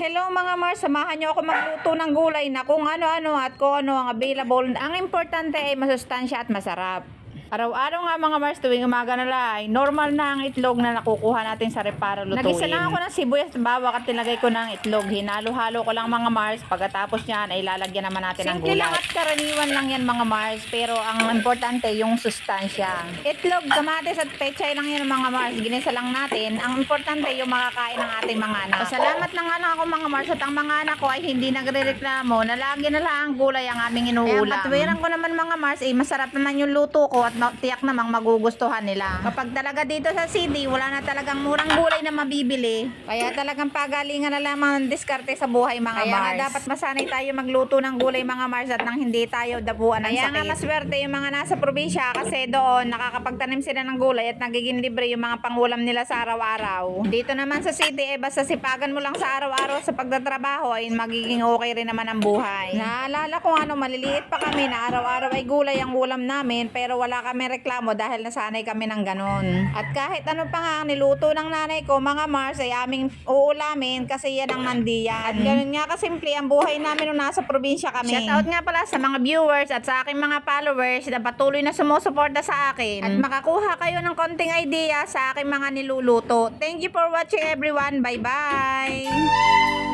Hello mga Mars, samahan niyo ako magluto ng gulay na kung ano-ano at kung ano ang available. Ang importante ay masustansya at masarap. Araw-araw nga mga Mars, tuwing umaga na lang, normal na ang itlog na nakukuha natin sa rep para lutuin. Nagisa lang ako ng sibuyas at bawang at tinagay ko ng itlog. Hinalo-halo ko lang mga Mars. Pagkatapos niyan ay lalagyan naman natin ng gulay. Simple lang at karaniwan lang yan mga Mars, pero ang importante yung sustansya. Itlog, kamatis at pechay lang yan mga Mars. Ginisa lang natin. Ang importante yung makakain ng ating mga anak. Pasalamat na nga lang ako mga Mars at ang mga anak ko ay hindi nagrereklamo na lagi na lang ang gulay ang aming inuulam. Kaya katwiran ko naman mga Mars, masarap naman yung luto ko at tiyak namang magugustuhan nila. Kapag talaga dito sa city, wala na talagang murang gulay na mabibili. Kaya talagang pagalingan na lamang ng diskarte sa buhay mga Mars. Kaya dapat masanay tayo magluto ng gulay mga Mars at nang hindi tayo dapuan ng sakit. Kaya nga maswerte yung mga nasa probinsya kasi doon nakakapagtanim sila ng gulay at nagiging libre yung mga pangulam nila sa araw-araw. Dito naman sa city, basta sipagan mo lang sa araw-araw sa pagtatrabaho ay magiging okay rin naman ang buhay. Naalala ko maliliit pa kami na araw-araw ay gulay ang ulam namin pero wala kami reklamo dahil nasanay kami ng ganon. At kahit ano pa nga ang niluto ng nanay ko mga Mars ay aming uulamin kasi yan ang nandiyan. At ganon nga kasimple ang buhay namin nung nasa probinsya kami. Shoutout nga pala sa mga viewers at sa aking mga followers na patuloy na sumusuporta sa akin. At makakuha kayo ng konting idea sa aking mga niluluto. Thank you for watching everyone. Bye bye!